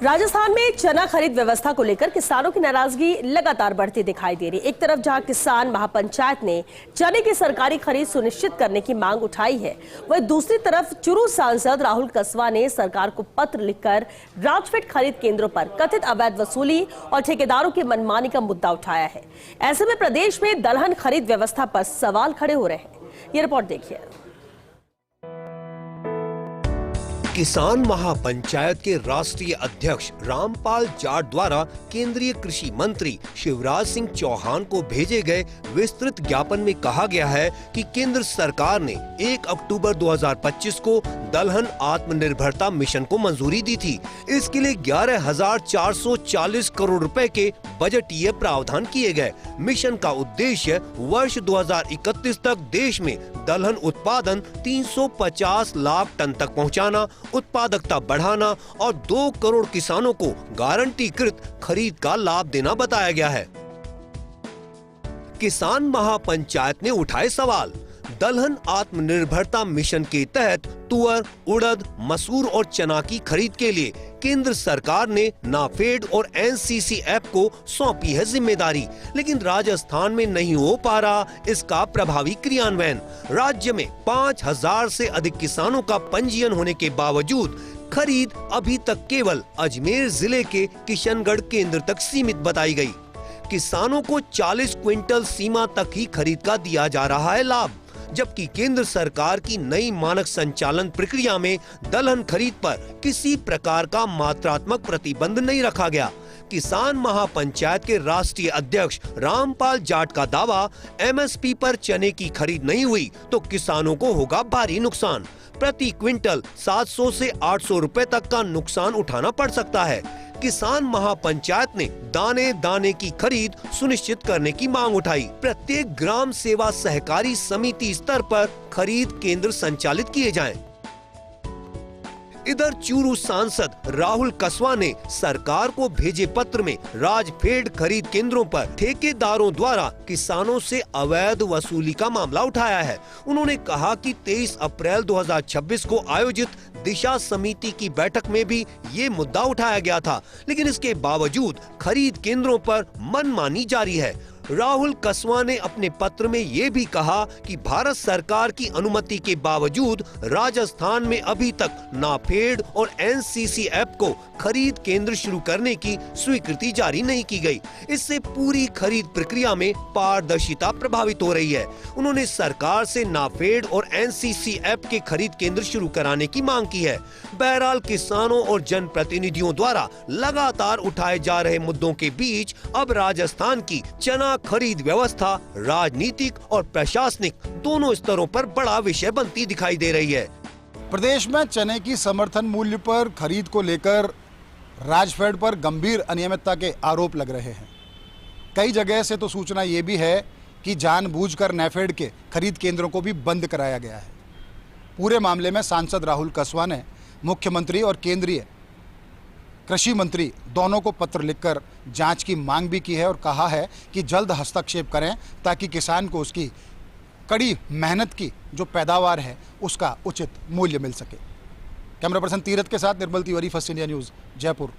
राजस्थान में चना खरीद व्यवस्था को लेकर किसानों की नाराजगी लगातार बढ़ती दिखाई दे रही। एक तरफ जहां किसान महापंचायत ने चने की सरकारी खरीद सुनिश्चित करने की मांग उठाई है, वहीं दूसरी तरफ चुरू सांसद राहुल कसवा ने सरकार को पत्र लिखकर राजफेड खरीद केंद्रों पर कथित अवैध वसूली और ठेकेदारों की मनमानी का मुद्दा उठाया है। ऐसे में प्रदेश में दलहन खरीद व्यवस्था पर सवाल खड़े हो रहे हैं। ये रिपोर्ट देखिए। किसान महापंचायत के राष्ट्रीय अध्यक्ष रामपाल जाट द्वारा केंद्रीय कृषि मंत्री शिवराज सिंह चौहान को भेजे गए विस्तृत ज्ञापन में कहा गया है कि केंद्र सरकार ने 1 अक्टूबर 2025 को दलहन आत्मनिर्भरता मिशन को मंजूरी दी थी। इसके लिए 11,440 करोड़ रुपए के बजटीय प्रावधान किए गए। मिशन का उद्देश्य वर्ष 2031 तक देश में दलहन उत्पादन 350 लाख टन तक पहुंचाना, उत्पादकता बढ़ाना और 2 करोड़ किसानों को गारंटीकृत खरीद का लाभ देना बताया गया है। किसान महापंचायत ने उठाए सवाल। दलहन आत्मनिर्भरता मिशन के तहत तुअर, उड़द, मसूर और चना की खरीद के लिए केंद्र सरकार ने नाफेड और एनसीसीएफ को सौंपी है जिम्मेदारी, लेकिन राजस्थान में नहीं हो पा रहा इसका प्रभावी क्रियान्वयन। राज्य में 5,000 से अधिक किसानों का पंजीयन होने के बावजूद खरीद अभी तक केवल अजमेर जिले के किशनगढ़ केंद्र तक सीमित बताई गई। किसानों को 40 क्विंटल सीमा तक ही खरीद का दिया जा रहा है लाभ, जबकि केंद्र सरकार की नई मानक संचालन प्रक्रिया में दलहन खरीद पर किसी प्रकार का मात्रात्मक प्रतिबंध नहीं रखा गया। किसान महापंचायत के राष्ट्रीय अध्यक्ष रामपाल जाट का दावा, एमएसपी पर चने की खरीद नहीं हुई तो किसानों को होगा भारी नुकसान। प्रति क्विंटल 700 से 800 रुपए तक का नुकसान उठाना पड़ सकता है। किसान महापंचायत ने दाने दाने की खरीद सुनिश्चित करने की मांग उठाई। प्रत्येक ग्राम सेवा सहकारी समिति स्तर पर खरीद केंद्र संचालित किए जाएं। इधर चूरू सांसद राहुल कसवा ने सरकार को भेजे पत्र में राजफेड खरीद केंद्रों पर ठेकेदारों द्वारा किसानों से अवैध वसूली का मामला उठाया है। उन्होंने कहा कि 23 अप्रैल 2026 को आयोजित दिशा समिति की बैठक में भी ये मुद्दा उठाया गया था, लेकिन इसके बावजूद खरीद केंद्रों पर मनमानी जारी है। राहुल कसवा ने अपने पत्र में ये भी कहा कि भारत सरकार की अनुमति के बावजूद राजस्थान में अभी तक नाफेड और एनसीसीएफ को खरीद केंद्र शुरू करने की स्वीकृति जारी नहीं की गई। इससे पूरी खरीद प्रक्रिया में पारदर्शिता प्रभावित हो रही है। उन्होंने सरकार से नाफेड और एनसीसीएफ के खरीद केंद्र शुरू कराने की मांग की है। बहरहाल किसानों और जनप्रतिनिधियों द्वारा लगातार उठाए जा रहे मुद्दों के बीच अब राजस्थान की चना खरीद व्यवस्था राजनीतिक और प्रशासनिक दोनों स्तरों पर बड़ा विषय बनती दिखाई दे रही है। प्रदेश में चने की समर्थन मूल्य पर खरीद को लेकर राजफेड पर गंभीर अनियमितता के आरोप लग रहे हैं। कई जगह से तो सूचना ये भी है कि जानबूझकर नाफेड के खरीद केंद्रों को भी बंद कराया गया है। पूरे मामले में सांसद राहुल कसवा ने मुख्यमंत्री और केंद्रीय कृषि मंत्री दोनों को पत्र लिखकर जांच की मांग भी की है और कहा है कि जल्द हस्तक्षेप करें ताकि किसान को उसकी कड़ी मेहनत की जो पैदावार है उसका उचित मूल्य मिल सके। कैमरा पर्सन तीरथ के साथ Nirmal Tiwari, first India news, Jaipur.